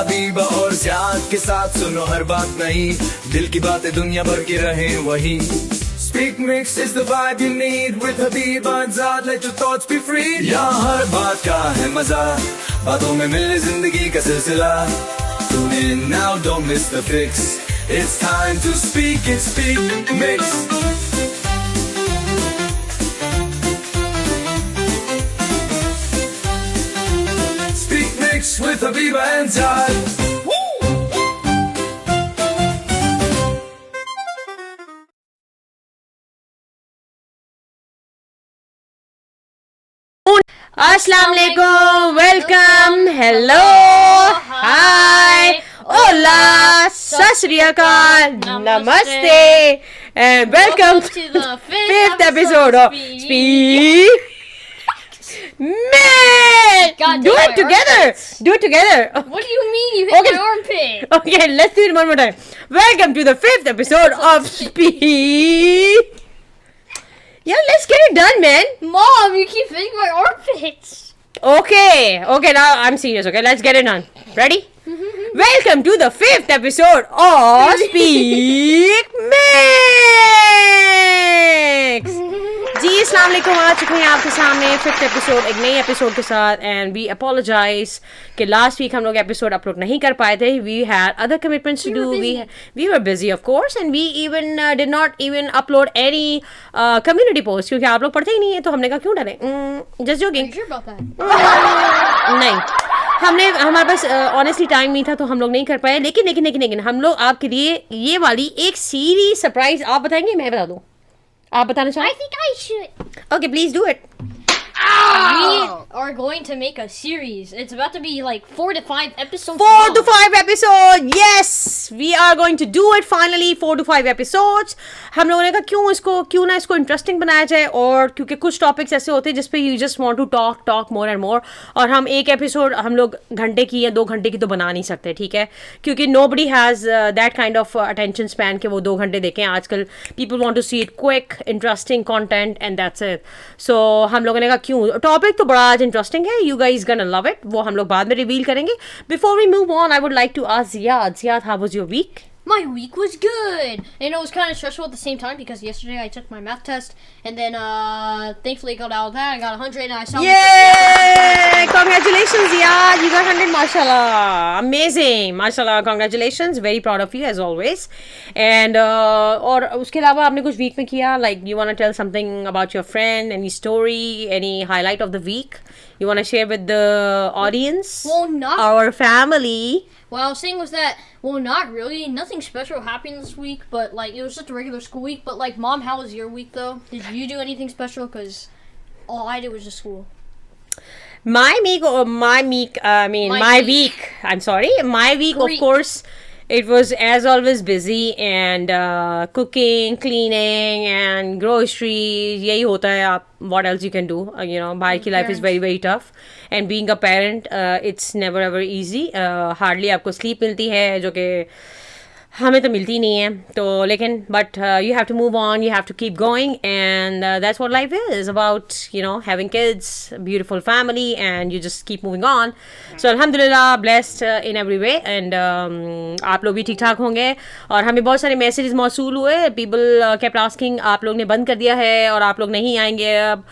Habiba और Ziyad के साथ सुनो हर बात नहीं, दिल की बातें दुनिया भर की रहे वही. Speak Mix is the vibe you need with Habiba and Ziyad. Let your thoughts be free. यहाँ हर बात का है मजा, बातों में मिले जिंदगी का सिलसिला. Tune in now, don't miss the fix. It's time to speak. It's Speak Mix. Speak Mix with Habiba and Ziyad. अस्सलाम वालेकुम, वेलकम, हेलो, हाय, ओला, सत श्री अकाल, नमस्ते, and welcome to the fifth episode of Speak Mix. Do it together. Do it together. What do you mean you hit my armpit? Okay, let's do it one more time. Welcome to the fifth episode of Speak. Yeah, let's get it done, man. Mom, you keep hitting my armpits. Okay, now I'm serious, okay? Let's get it done. Ready? Welcome to the fifth episode of Speak Mix. जी अस्सलाम वालेकुम, आ चुके हैं आपके सामने fifth episode एक नई episode के साथ. एंड वी अपोलोजाइज कि लास्ट वीक हम लोग एपिसोड अपलोड नहीं कर पाए थे. We had other commitments to do. We were busy of course, and we even did not even upload any community post, क्योंकि आप लोग पढ़ते ही नहीं है. तो हमने कहा क्यों डरें. Just joking. नहीं, हमारे पास ऑनेस्टली टाइम नहीं था, तो हम लोग नहीं कर पाए. लेकिन हम लोग आपके लिए ये वाली एक सीरीज सरप्राइज, आप बताएंगे मैं बता दूं? आप बताना चाहें? I think I should. Okay, please do it. We are going to make a series. It's about to be like 4 to 5 episodes. 4 to 5 episodes. Yes, we are going to do it finally. 4 to 5 episodes. हम लोगों ने कहा क्यों ना इसको interesting बनाया जाए. और क्योंकि कुछ टॉपिक्स ऐसे होते हैं जिसपे you just want to talk more and more. और हम एक एपिसोड हम लोग घंटे की या 2 घंटे की तो बना नहीं सकते, ठीक है? क्योंकि nobody has that kind of attention span कि वो 2 घंटे देखें. आजकल people want to see it quick, interesting content and that's it. So हम लोगों ने कहा क्यों, टॉपिक तो बड़ा आज इंटरेस्टिंग है. You guys gonna love it. वो हम लोग बाद में रिवील करेंगे. Before we move on, I would like to ask Ziyad, how was your week? My week was good. And it was kind of stressful at the same time because yesterday I took my math test and then thankfully I got out of that. I got 100 and I saw. Yay! Congratulations, Ziyad. You got 100, mashallah. Amazing. Mashallah, congratulations. Very proud of you as always. And और उसके अलावा आपने कुछ week में किया? Like you want to tell something about your friend, any story, any highlight of the week you want to share with the audience? Well, not our family. What I was saying was that, well, not really. Nothing special happened this week, but like it was just a regular school week. But like, Mom, how was your week though? Did you do anything special? Because all I did was just school. My week. I'm sorry. My week, of course, it was as always busy and cooking, cleaning, and groceries. यही होता है. आप what else you can do? You know, बाहर की life is very very tough. And being a parent, it's never ever easy. Hardly आपको sleep मिलती है, जो कि हमें तो मिलती नहीं है. तो लेकिन but you have to move on, you have to keep going, and that's what life is about. You know, having kids, beautiful family, and you just keep moving on. So alhamdulillah, blessed in every way, and आप लोग भी ठीक ठाक होंगे. और हमें बहुत सारे मैसेजेस मौसूल हुए. People kept asking, आप लोग ने बंद कर दिया है और आप लोग नहीं आएंगे अब.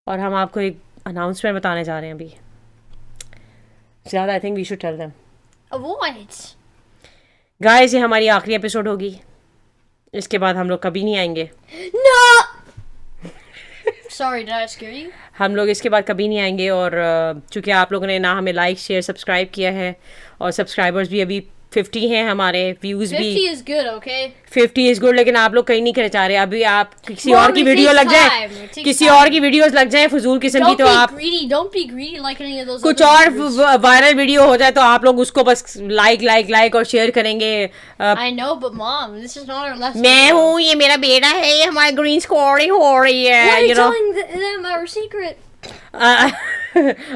और हम आपको एक अनाउंसमेंट बताने जा रहे हैं अभी. ज़्यादा I think we should tell them. What? Guys, ये हमारी आखिरी एपिसोड होगी. इसके बाद हम लोग कभी नहीं आएंगे. No. Sorry, did I scare you? हम लोग इसके बाद कभी नहीं आएंगे. और चूँकि आप लोगों ने ना हमें लाइक शेयर सब्सक्राइब किया है, और सब्सक्राइबर्स भी अभी 50 हैं हमारे, व्यूज भी 50 is good, okay? 50 is good, लेकिन आप लोग कहीं नहीं करना चाह रहे. अभी आप किसी और की वीडियो लग जाए, किसी और की वीडियोस लग जाए फजूल किस्म की, तो आप don't be greedy like any of those. कुछ और वायरल वीडियो हो जाए तो आप लोग उसको बस लाइक और शेयर करेंगे. I know, but mom, this is not our last. मैं हूँ, ये मेरा बेटा है, ये हमारी ग्रीन स्कोरिंग हो रही है. Why are you telling them our secret?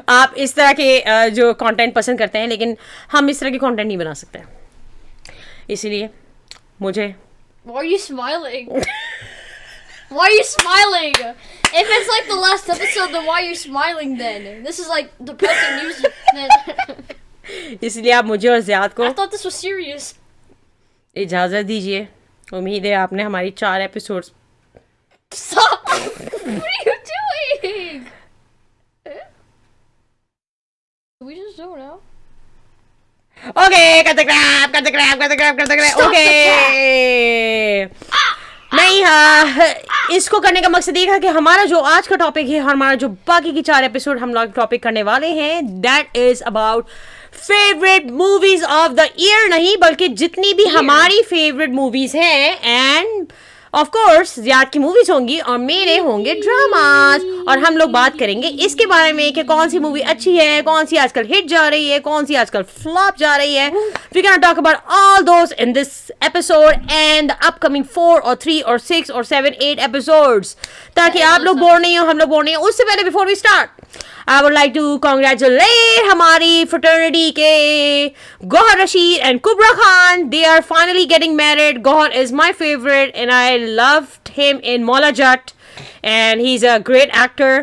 आप इस तरह के जो कंटेंट पसंद करते हैं, लेकिन हम इस तरह के कंटेंट नहीं बना सकते. इसीलिए मुझे. Why are you smiling? Why are you smiling? If it's like the last episode, then why are you smiling then? This is like depressing news. इसलिए आप मुझे और ज़ियाद को I thought this was serious. इजाज़त दीजिए. उम्मीद है आपने हमारी 4 episodes. Stop! What are you doing? We just don't know. Okay, cut the crap. Okay. नहीं हाँ, इसको करने का मकसद ये था कि हमारा जो आज का टॉपिक है, हमारा जो बाकी की 4 एपिसोड हम लोग टॉपिक करने वाले हैं, that is about favourite movies of the year. नहीं बल्कि जितनी भी हमारी फेवरेट मूवीज हैं. एंड ऑफ कोर्स ज़ियाद की मूवीज होंगी और मेरे होंगे ड्रामास. और हम लोग बात करेंगे इसके बारे में कि कौन सी मूवी अच्छी है, कौन सी आजकल हिट जा रही है, कौन सी आजकल फ्लॉप जा रही है. We can talk about all those in this episode and the upcoming 4 और 3 और 6 और 7 8 एपिसोड्स, ताकि आप लोग बोर नहीं हो, हम लोग बोर नहीं हो. उससे पहले before we start, I would like to congratulate हमारी fraternity के Gohar Rashid and Kubra Khan. They are finally getting married. Gohar is my favorite and I loved him in Mola Jat and he's a great actor.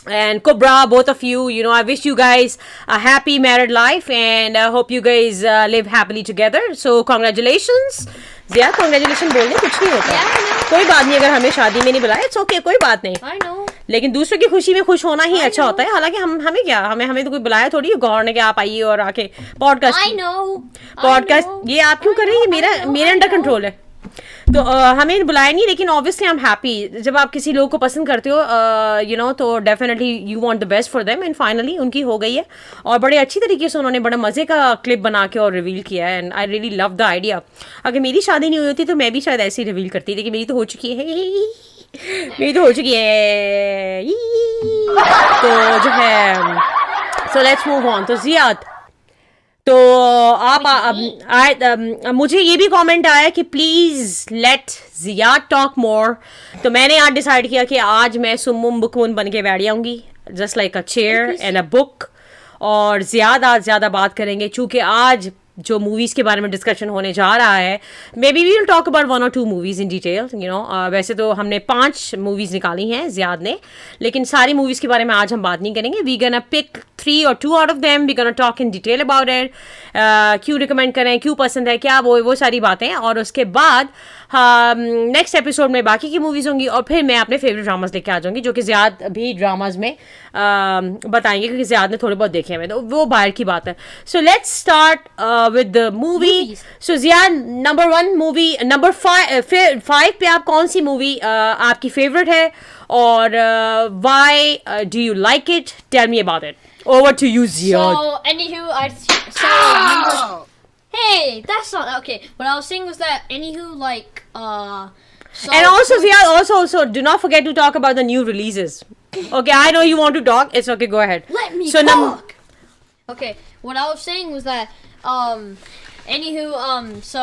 And Kubra, both of you, you know, I wish you guys a happy married life and I hope you guys live happily together. So congratulations. Ziya congratulations बोलने कुछ नहीं होता. कोई बात नहीं अगर हमें शादी में नहीं बुलाया, it's okay, कोई बात नहीं. I know. लेकिन दूसरों की खुशी में खुश होना ही अच्छा होता है. हालांकि हमें क्या, हमें तो कोई बुलाया थोड़ी है. गौर ने क्या आप आइए और आके पॉडकास्ट ये आप क्यों कर रही है? मेरे अंडर कंट्रोल है. तो हमें बुलाया नहीं, लेकिन ऑब्वियसली आई एम हैप्पी. जब आप किसी लोग को पसंद करते हो यू नो, तो definitely you want the best for them. And finally उनकी हो गई है और बड़े अच्छी तरीके से उन्होंने बड़ा मज़े का क्लिप बना के और रिवील किया है. And I really love the idea. अगर मेरी शादी नहीं हुई होती तो मैं भी शायद ऐसे ही रिवील करती, लेकिन मेरी तो हो चुकी है. तो जो है, सो लेट्स मूव ऑन. तो ज़ियाद, तो आप मुझे ये भी कमेंट आया कि please let Ziyad talk more. तो मैंने आज डिसाइड किया कि आज मैं सुम्मुम बुकमुन बन के बैठ जाऊंगी, just like a chair and a book. और ज़ियाद आज ज़्यादा बात करेंगे चूँकि आज जो मूवीज़ के बारे में डिस्कशन होने जा रहा है. Maybe we will talk about 1 or 2 movies in detail. You know, वैसे तो हमने 5 मूवीज़ निकाली हैं ज़ियाद ने, लेकिन सारी मूवीज़ के बारे में आज हम बात नहीं करेंगे. We gonna pick 3 or 2 out of them. We gonna talk in detail about it. क्यों रिकमेंड करें, क्यों पसंद है, क्या वो सारी बातें. और उसके बाद नेक्स्ट एपिसोड में बाकी की मूवीज़ होंगी और फिर मैं अपने फेवरेट ड्रामाज लेके आ जाऊंगी, जो कि ज़ियाद भी ड्रामाज में बताएंगे क्योंकि ज़ियाद ने थोड़े बहुत देखे हैं, तो वो बाहर की बात है. So let's start with the movie. So Ziyad, number 1 movie, number 5 पे आप कौन सी मूवी आपकी फेवरेट है और why do you like it? Tell me about it. Over to you, Ziyad. So, anywho, hey, that's not okay. What I was saying was that, anywho, like, so And also, Ziyad, also, do not forget to talk about the new releases. Okay, I know you want to talk. It's okay, go ahead. Let me talk. Okay, what I was saying was that, anywho, so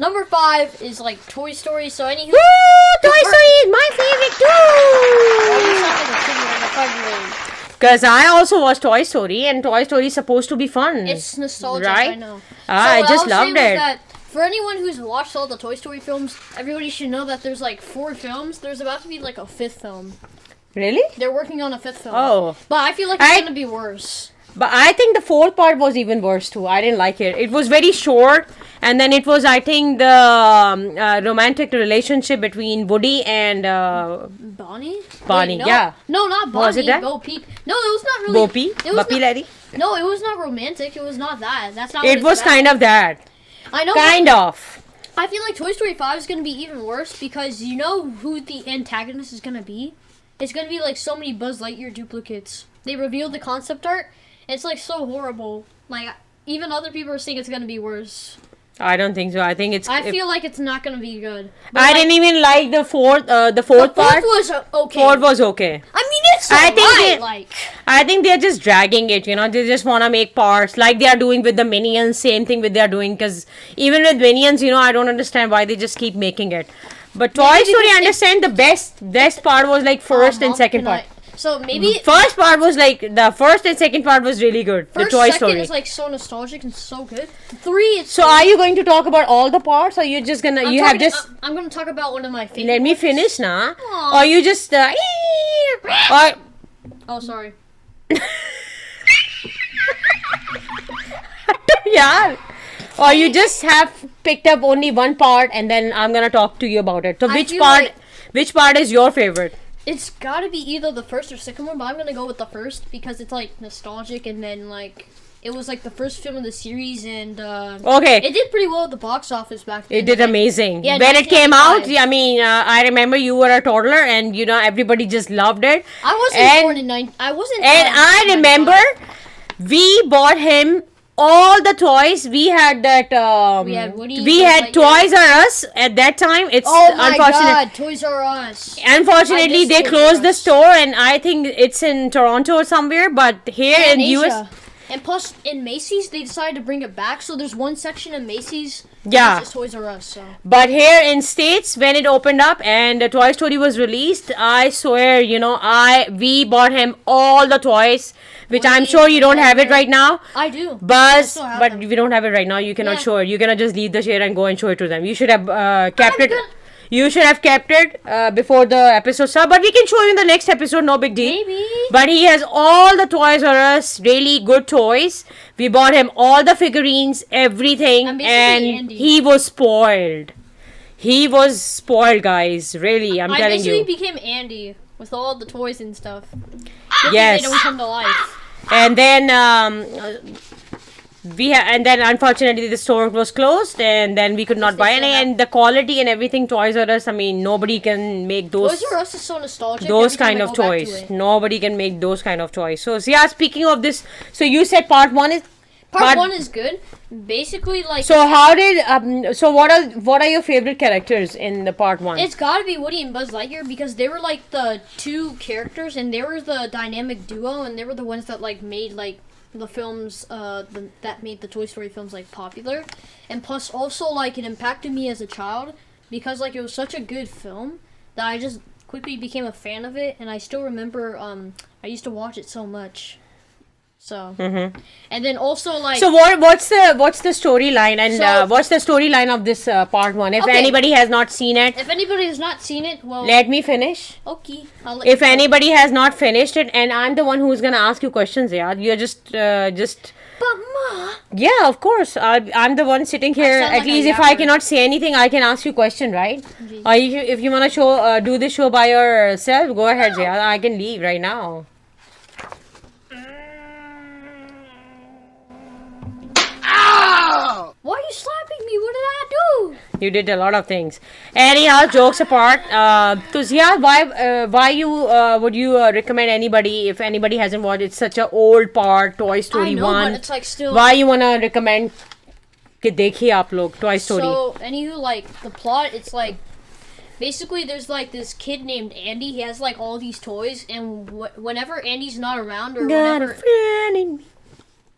number 5 is like Toy Story. So anywho, Woo! Toy Story is my favorite too. Oh, you sound like a kid, you're like a 5-year-old. Because I also watched Toy Story, and Toy Story is supposed to be fun. It's nostalgic, right? I know. I just loved it. That for anyone who's watched all the Toy Story films, everybody should know that there's like 4 films. There's about to be like a 5th film. Really? They're working on a 5th film. Oh. But I feel like it's gonna be worse. But I think the 4th part was even worse too. I didn't like it. It was very short, and then it was, I think, the romantic relationship between Woody and Bonnie? Bonnie, Wait, no. yeah. No, not Bonnie. Was it that? Bo Peep. No, it was not really. Bo Peep? It was Bappy not, Larry? No, it was not romantic. It was not that. That's not. It was kind of that. I know. Kind of. I feel like Toy Story 5 is gonna be even worse because you know who the antagonist is gonna be? It's gonna be like so many Buzz Lightyear duplicates. They revealed the concept art. It's like so horrible. Like even other people are saying it's gonna be worse. I don't think so. I think it's. I feel like it's not gonna be good. But I didn't even like the fourth part. The fourth was okay. Fourth was okay. I mean, it's alright. I think they're just dragging it. You know, they just wanna make parts like they are doing with the Minions. Same thing with they are doing, because even with Minions, you know, I don't understand why they just keep making it. But Toy Story, I understand the best part was like first and second part. So maybe first part was like the first and second part was really good. First, the Toy second Story is like so nostalgic and so good. 3 is so are you going to talk about all the parts, or you just gonna I'm gonna talk about one of my favorite. Let me finish now. Or you just or oh sorry. Yeah. Or you just have picked up only one part and then I'm gonna talk to you about it. So I which feel part like- which part is your favorite? It's gotta be either the first or second one, but I'm gonna go with the first because it's like nostalgic, and then like it was like the first film in the series, and Okay. it did pretty well at the box office back then. It did amazing. Yeah, when it came out, 1995. I mean, I remember you were a toddler and everybody just loved it. I wasn't And- born in I wasn't. And I remember we bought him all the toys. We had that. We had Woody, We Buzz had Lightyear. Toys R Us at that time. It's Oh my unfortunate. God, Toys R Us. Unfortunately, I miss they Toys R closed the Us. store, and I think it's in Toronto or somewhere. But here in US, Asia. And plus, in Macy's, they decided to bring it back. So there's one section in Macy's. Yeah. It's Toys R Us. So but here in States, when it opened up and the Toy Story was released, I swear, we bought him all the toys, which I'm Woody, sure you don't Buzz have it Lightyear. right now. I do. I Buzz, still have but them. if you don't have it right now, you cannot Yeah. show it. You're gonna just leave the chair and go and show it to them. You should have kept it. good. You should have kept it before the episode started. But we can show you in the next episode. No big deal. Maybe. But he has all the Toys R Us, really good toys. We bought him all the figurines, everything, I'm basically and Andy. he was spoiled. He was spoiled, guys. Really, I'm I telling basically you. became Andy with all the toys and stuff. Yes. They don't come to life. And then and then unfortunately the store was closed, and then we could not They buy still any. have- And the quality and everything, Toys R Us. I mean, nobody can make those. Toys R Us is so nostalgic. Those every time kind I of go back to toys. it. Nobody can make those kind of toys. So yeah, speaking of this, so you said part one is. Part 1 is good. Basically, like So how did so what are your favorite characters in the part one? it's got to be Woody and Buzz Lightyear because they were like the two characters, and they were the dynamic duo, and they were the ones that like made like the films that made the Toy Story films like popular. And plus also like it impacted me as a child because like it was such a good film that I just quickly became a fan of it, and I still remember I used to watch it so much. So and then also like So what's the storyline, and So- what's the storyline of this part one? If Okay. anybody has not seen it, if anybody has not seen it, well, let me finish. okay, I'll let If you know. anybody has not finished it, and I'm the one who's gonna ask you questions, yeah, you're just But Ma, yeah, of course. I'm the one sitting here. sound At like a least if I yapper. cannot say anything, I can ask you question, right? Okay. Or if you wanna do this show by yourself, go ahead, yeah. I can leave right now. why are you slapping me? What did I do? You did a lot of things. Anyhow, jokes apart. So Ziyad, why would you recommend anybody if anybody hasn't watched? It's such an old part, Toy Story I know, 1. but it's like still. Why you wanna recommend? कि देखिए आप लोग Toy Story. So, anywho, like the plot, it's like basically there's like this kid named Andy. He has like all these toys, and whenever Andy's not around or Got a whenever. friend in me.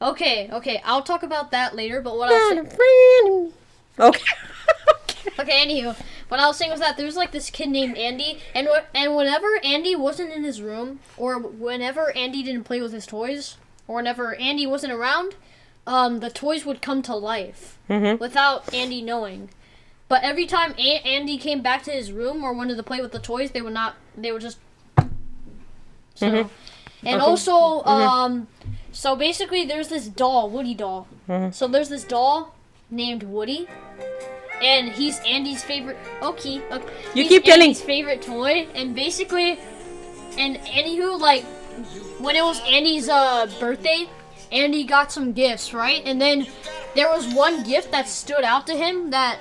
Okay, I'll talk about that later. But what Got I'll a say. friend in me. Okay. Okay, anywho, what I was saying was that there's like this kid named Andy, and whenever Andy wasn't in his room, or whenever Andy didn't play with his toys, or whenever Andy wasn't around, the toys would come to life without Andy knowing. But every time Andy came back to his room or wanted to play with the toys, they would not. They would just. So, and also, so basically, there's this doll, Woody doll. So there's this doll named Woody. And he's Andy's favorite. Okay. You he's keep telling- Andy's favorite toy, and basically, and anywho, like when it was Andy's birthday, Andy got some gifts, right? And then there was one gift that stood out to him that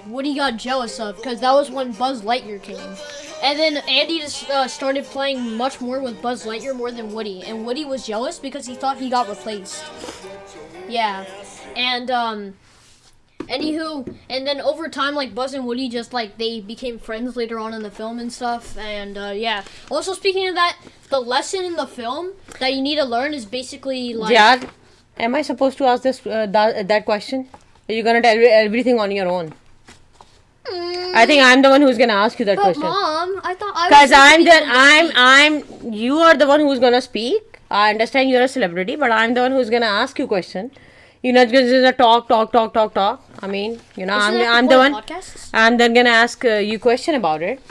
Woody got jealous of because that was when Buzz Lightyear came. And then Andy just started playing much more with Buzz Lightyear more than Woody, and Woody was jealous because he thought he got replaced. Yeah, and anywho, and then over time, like Buzz and Woody just like they became friends later on in the film and stuff. And yeah. Also, speaking of that, the lesson in the film that you need to learn is basically like. Ziyad, am I supposed to ask this that question? Are you gonna tell everything on your own? I think I'm the one who's gonna ask you that But question. Mom, I thought I was. Because supposed to be the one to speak. you are the one who's gonna speak. I understand you're a celebrity, but I'm the one who's gonna ask you question. You're not just talk. I mean, Isn't I'm that I'm the the point one. of podcasts? I'm then gonna ask you question about it.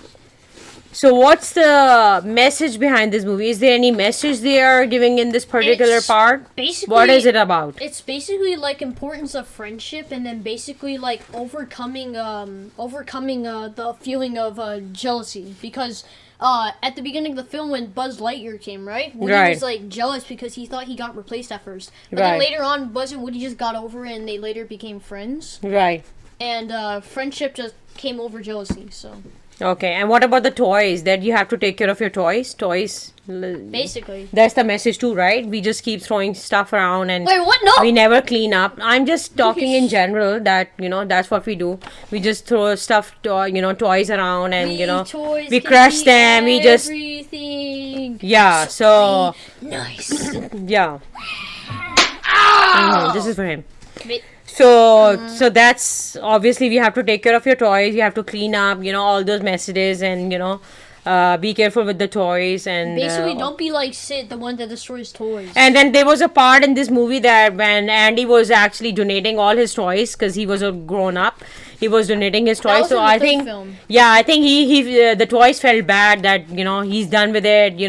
So what's the message behind this movie? Is there any message they are giving in this particular It's part? basically, What is it about? It's basically like importance of friendship, and then basically like overcoming the feeling of jealousy, because at the beginning of the film when Buzz Lightyear came, right? Woody Right. was like jealous because he thought he got replaced at first. But then Right. later on Buzz and Woody just got over it and they later became friends. Right. And friendship just came over jealousy, so Okay. And what about the toys? That you have to take care of your toys? basically. That's the message too, right? We just keep throwing stuff around and Wait, what? No! we never clean up. I'm just talking in general that, that's what we do. We just throw stuff, toys around and, Toys we can crush be them. We just, everything. yeah, so, Nice. yeah. This is for him. Wait, So that's obviously we have to take care of your toys. You have to clean up, all those messages and, be careful with the toys and basically, don't be like Sid, the one that destroys toys. And then there was a part in this movie that when Andy was actually donating all his toys because he was a grown up, he was donating his toys. was So in the I third think, film. yeah, I think he the toys felt bad that he's done with it.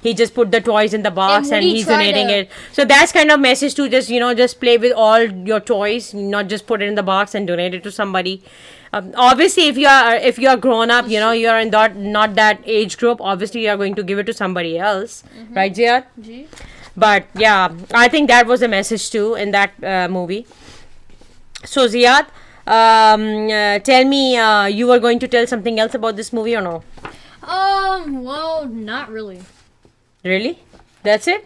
He just put the toys in the box and Woody he's tried donating to- it. So that's kind of message to just play with all your toys, not just put it in the box and donate it to somebody. Obviously, if you are grown up, you are in not that age group. Obviously, you are going to give it to somebody else, right, Ziyad? Gee. But yeah, I think that was a message too in that movie. So Ziyad, tell me, you were going to tell something else about this movie or no? Well, not really. Really? That's it?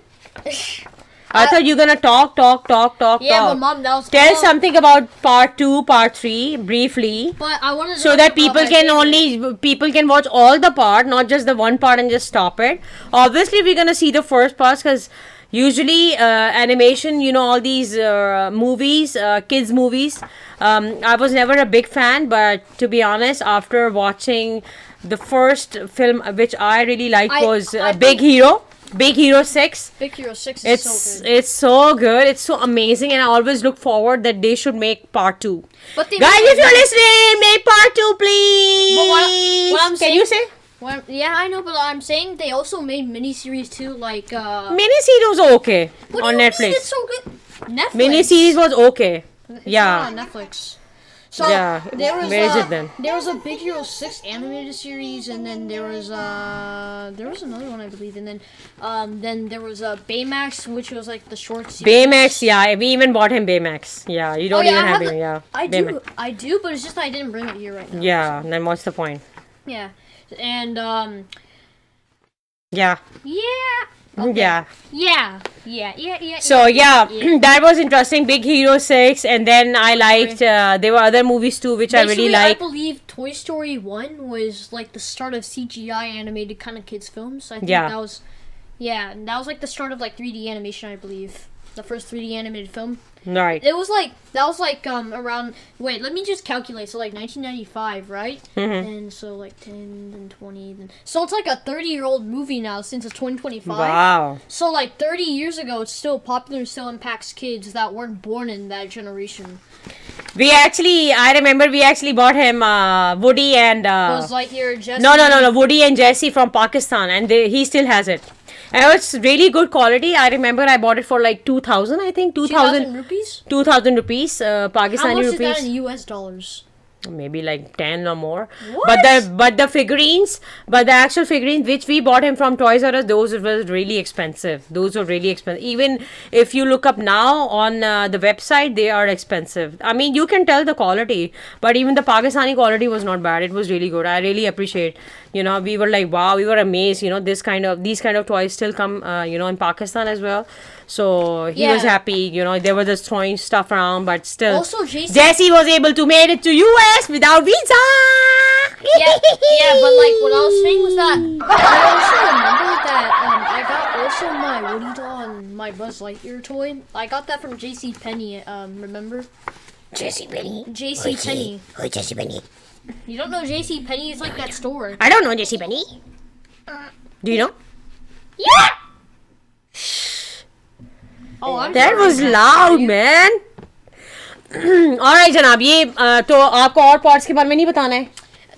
I thought you were gonna talk. Yeah, but Mom, that was Tell all- something about part 2, part 3, briefly. But I wanted to So talk that about people my can favorite. people can watch all the part, not just the one part and just stop it. Obviously, we're gonna see the first parts because usually animation, all these movies, kids movies. I was never a big fan, but to be honest, after watching the first film, which I really liked, was I Big Hero. Big Hero 6. Big Hero 6 is so good. It's so good. It's so amazing, and I always look forward that they should make part 2. But they Guys, made- if you're listening, make part 2, please. But what I'm Can you say? yeah, I know, but I'm saying they also made miniseries too, like Miniseries was okay what on do you Netflix. mean it's so good? Netflix. Miniseries was okay. It's Yeah. not on Netflix. So Yeah. there was Where is it then? There was a Big Hero 6 animated series, and then there was another one I believe, and then there was Baymax, which was like the short series. Baymax, yeah. We even bought him Baymax. Yeah, you don't Oh, yeah, even I have have him. the- Yeah. I Baymax. do, but it's just I didn't bring it here right now. Yeah, then what's the point? Yeah, and Yeah. yeah. Yeah. Yeah. So yeah, that was interesting. Big Hero 6, and then I liked there were other movies too which I really Basically, I liked. believe Toy Story 1 was like the start of CGI animated kind of kids films. I think Yeah. that was like the start of like 3D animation, I believe. The first 3D animated film. Right. It was like around, wait, let me just calculate. So like 1995, right? Mm-hmm. And so like 10 then 20 then, so it's like a 30-year-old movie now since it's 2025. Wow. So like 30 years ago, it's still popular and still impacts kids that weren't born in that generation. I remember we actually bought him Woody and Buzz Lightyear, Jesse. no, Woody and Jesse from Pakistan, and he still has it. And it's really good quality. I remember I bought it for like 2,000, I think. 2,000 rupees? 2,000 rupees, How Pakistani much rupees. is that in US dollars? Maybe like 10 or more. What? But the actual figurines which we bought him from Toys R Us, those were really expensive. Even if you look up now on the website, they are expensive. I mean, you can tell the quality, but even the Pakistani quality was not bad. It was really good. I really appreciate. We were like, wow, we were amazed. These kind of toys still come in Pakistan as well. So he was Yeah. happy. They were just throwing stuff around, but still Also, Jesse was able to make it to US without visa. Yeah, but like what I was saying was that I also remember that I got also my Woody doll and my Buzz Lightyear toy. I got that from JC Penney. Remember? Jesse Penny. JC Penney. Who's Jesse Penny? You don't know JC Penney? It's like that store. I don't know Jesse Penny. Do you know? Yeah. Oh, I'm That sorry, was man. loud, man. Alright जनाब, ये तो आपको और parts के बारे में नहीं बताना है.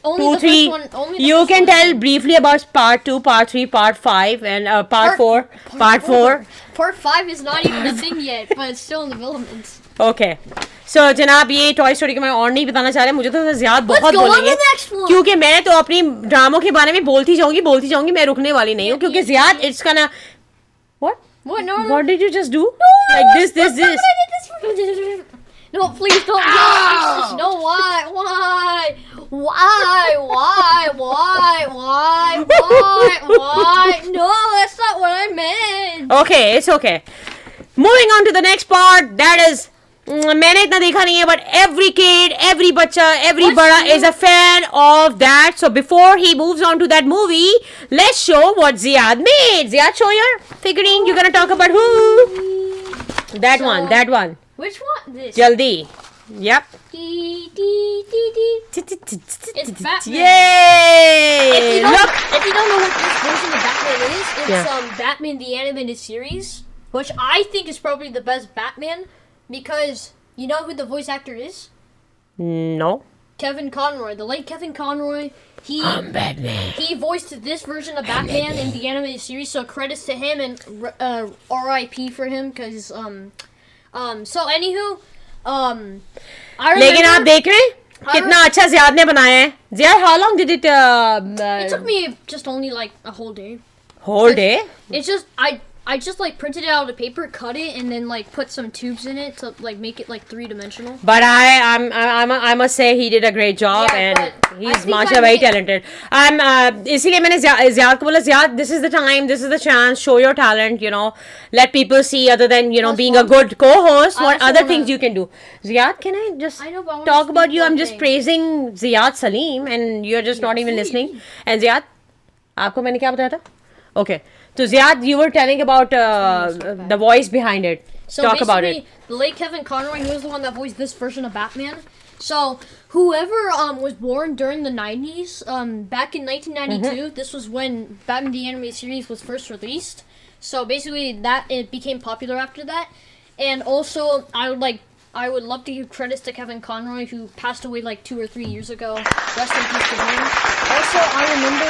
only 2, the 3. first one. Only the You first can one. tell briefly about part 2, part 3, part 5, and part 4. Part 4. Part 5 is not even a thing yet, but it's still in development. Okay. So जनाब ये toy story का मैं और नहीं बताना चाह रहा, मुझे तो ज़ियाद Let's बहुत go on बोलेंगे the next one. क्योंकि मैं तो अपनी ड्रामों के बारे में बोलती जाऊंगी, मैं रुकने वाली नहीं हूँ क्योंकि Ziyad it's gonna what What? No. what did you just do like this No, please don't. No, why? No, that's not what I meant. Okay, it's okay. Moving on to the next part, that is मैंने इतना देखा नहीं है but every kid, every बच्चा, every बड़ा is a fan of that. So before he moves on to that movie, let's show what Ziyad made. Ziyad, show your figurine. You're gonna talk about who? That one. Which one? This. Jaldi. Yep. It's Batman. Yay! Look. If you don't know what this version of Batman is, it's Yeah. Batman the Animated Series, which I think is probably the best Batman because you know who the voice actor is? No. Kevin Conroy, the late Kevin Conroy. I'm Batman. He voiced this version of Batman in the animated series, so credits to him and R.I.P. for him because so anywho I remember लेकिन आप देख रहे हैं कितना अच्छा Ziyad ने बनाया है. Ziyad, how long did it it took me just only like a whole day. whole day? It's just I just like printed it out of paper, cut it, and then like put some tubes in it to like make it like 3-dimensional. But I must say he did a great job Yeah, and but I he's think mashallah I very made- talented. इसीलिए मैंने Ziyad को बोला Ziyad, this is the time, this is the chance, show your talent, let people see other than Plus being a one. good co-host, I what also other wanna- things you can do. Ziyad, can I just I know, but I wanna talk about speak you? one I'm just thing. praising Ziyad Salim and you're just not even listening. And Ziyad, आपको मैंने क्या बताया था? Okay. So Ziyad, you were telling about the voice behind it. So Talk about it. The late Kevin Conroy, he was the one that voiced this version of Batman. So whoever was born during the 90s, back in 1992, this was when Batman the Animated Series was first released. So basically that it became popular after that. And also I would love to give credits to Kevin Conroy who passed away like 2 or 3 years ago. Rest in peace to him. Also, I remember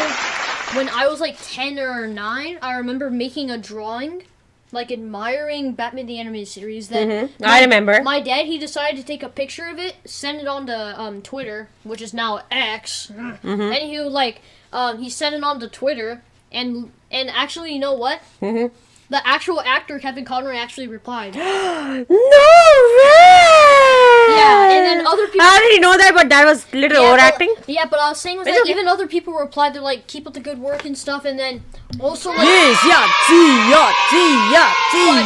when I was like 10 or 9, I remember making a drawing, like admiring Batman the Animated Series. That I remember. My dad, he decided to take a picture of it, send it on to Twitter, which is now X. And he sent it on to Twitter, and actually, you know what? The actual actor Kevin Conroy actually replied. No way! Yeah, and then other people. I already know that, but that was little overacting. But I was saying was It's that okay. even other people replied. They're like, keep up the good work and stuff, and then also like. Yes,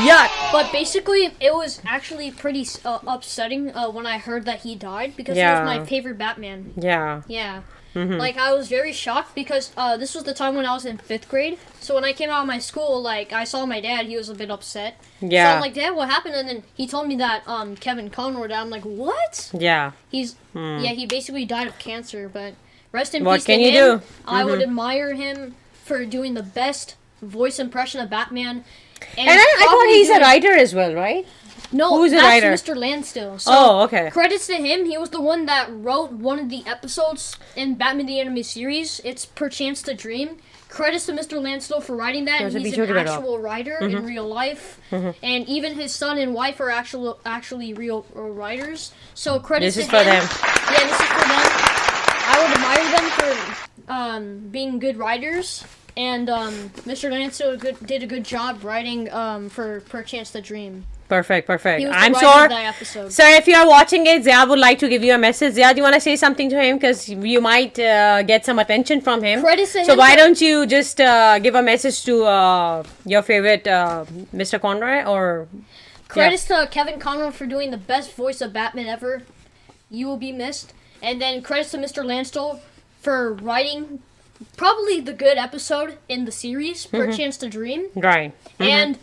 yeah. But basically, it was actually pretty upsetting when I heard that he died because he Yeah. was my favorite Batman. Yeah. Yeah. Like, I was very shocked because this was the time when I was in 5th grade. So when I came out of my school, like, I saw my dad. He was a bit upset. Yeah. So I'm like, Dad, what happened? And then he told me that Kevin Conroy died. I'm like, what? Yeah. Yeah, he basically died of cancer. But rest in What peace can to you him. do? I would admire him for doing the best voice impression of Batman. And I thought probably he's a doing- writer as well, right? No, Who's the that's writer? Mr. Landstill. So Oh, okay. credits to him. He was the one that wrote one of the episodes in Batman the Animated Series. It's Perchance to Dream. Credits to Mr. Landstill for writing that. There's a He's picture an of it. actual writer in real life, and even his son and wife are actually real writers. So credits This is to for him. them. Yeah, this is for them. I would admire them for being good writers. And Mr. Landstill did a good job writing for Perchance to Dream. Perfect. He was the I'm writer sure. of that episode. Sir, if you are watching it, Ziyad would like to give you a message. Ziyad, you want to say something to him? Because you might get some attention from him. Credits to So him why for- don't you just give a message to your favorite Mr. Conroy or... Credits to Kevin Conroy for doing the best voice of Batman ever. You will be missed. And then credits to Mr. Landstill for writing probably the good episode in the series, Perchance to Dream. Right. And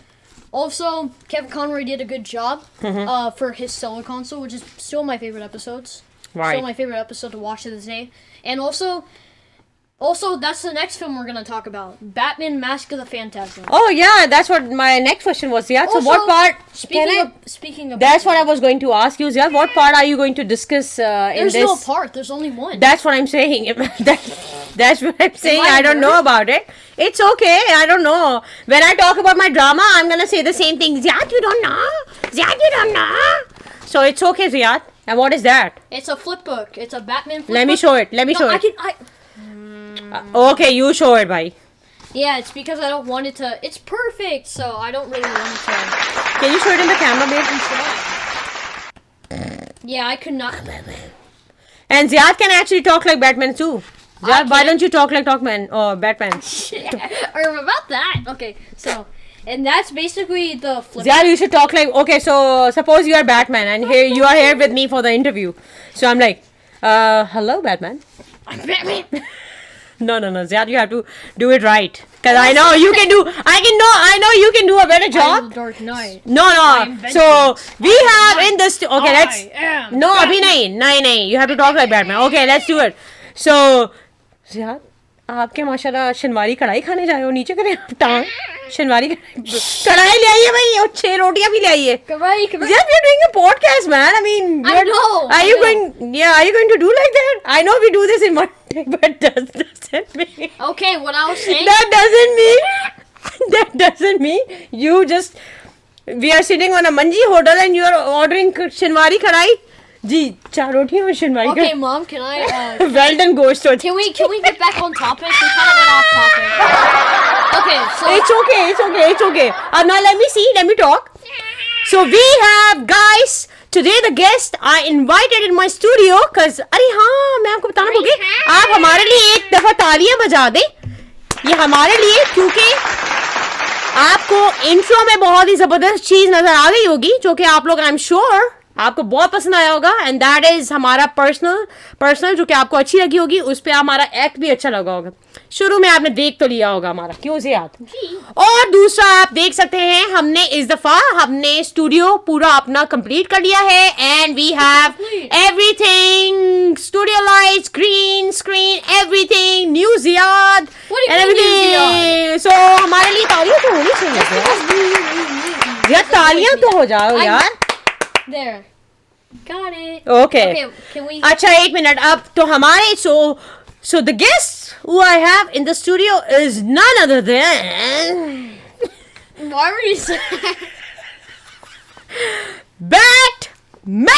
also, Kevin Conroy did a good job for his solo console, which is still my favorite episodes. Right. Still my favorite episode to watch to this day. And also, Also, that's the next film we're gonna talk about. Batman: Mask of the Phantasm. Oh yeah, that's what my next question was. Yeah. So what part? Speaking of. That's what I was going to ask you. Yeah. What part are you going to discuss in There's this? no part. There's only one. That's what I'm saying. That's what I'm saying. I I don't know about it. It's okay. I don't know. When I talk about my drama, I'm gonna say the same thing. Ziyad, you don't know. Ziyad, you don't know. So it's okay, Ziyad. And what is that? It's a flip book. It's a Batman flip book. Let me show it. Let me show I it. can. Okay, you show it, bhai. Yeah, it's because I don't want it to. It's perfect, so I don't really want it to. Can you show it in the camera, babe? Yeah, I could not. And Ziyad can actually talk like Batman too. Ziyad, why don't you talk like Talkman or Batman? Or about that. Okay, so. And that's basically the flip. Ziyad, you should talk like, okay, so suppose you are Batman and here you are here with me for the interview. So I'm like, hello, Batman. I'm Batman. No, Ziyad, you have to do it right. Because I know you can do, I know you can do a better I'm job. the Dark Knight. No. So we have in this, okay, let's, am no, abhi nahi. You have to talk like Batman. Okay, let's do it. So, Ziyad, आपके माशाल्लाह शनवारी कढ़ाई खाने जाए हो नीचे करें आप टांग शनवारी कढ़ाई ले आइए भाई और 6 रोटियां भी ले आइए Kawaii. Ziyad, we're doing a podcast, man. I mean, I know. Are you going to do like that? I know we do this in one day, but doesn't mean Okay, what I was saying. that doesn't mean you just. We are sitting on a manji hotel and you are ordering shinwari kadai. जी 4 रोटियां और shinwari Okay, Mom, can I? Well done, ghost. Can we get back on topic? We kind of went off topic. Okay, so. It's okay. Now let me talk. So we have guys. Today the guest I invited in my studio cause अरे हाँ मैं आपको बताना भूल गई आप हमारे लिए एक दफा तालियां बजा दें ये हमारे लिए क्योंकि आपको इंट्रो में बहुत ही जबरदस्त चीज नजर आ गई होगी जो कि आप लोग आई एम श्योर आपको बहुत पसंद आया होगा एंड दैट इज हमारा पर्सनल जो कि आपको अच्छी लगी होगी उस पर हमारा एक्ट भी अच्छा लगा होगा शुरू में आपने देख तो लिया होगा हमारा क्यों Ziyad और दूसरा आप देख सकते हैं हमने इस दफा स्टूडियो पूरा अपना कंप्लीट कर लिया है and we have everything studio lights green screen everything new Ziyad and everything so हमारे लिए तालियां तो होनी चाहिए यार तालियां तो हो जाओ यार There. Got it. Okay. Okay, can we? अच्छा एक मिनट अब तो हमारे so the guest who I have in the studio is none other than Why were you saying? Batman.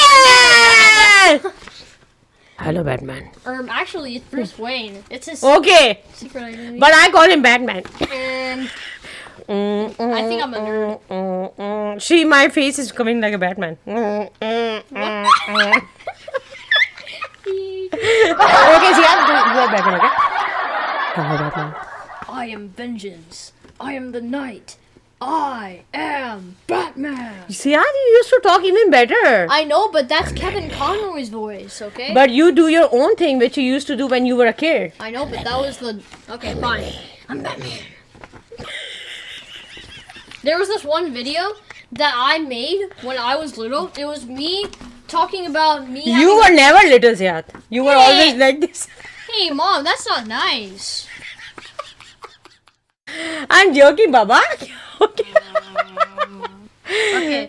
Hello, Batman. Actually, it's Bruce Wayne. It's his Okay, secret identity. but I call him Batman. I think I'm a nerd. See, my face is coming like a Batman. Okay, see, you are Batman, okay? Hello, Batman. I am vengeance. I am the night. I am Batman. See, you used to talk even better. I know, but that's Kevin Conroy's voice, okay? But you do your own thing, which you used to do when you were a kid. I know, but that was the... Okay, fine. I'm Batman. There was this one video that I made when I was little. It was me talking about me. You were never little, Ziyad. You were always like this. Hey, Mom, that's not nice. I'm joking, Baba. Okay.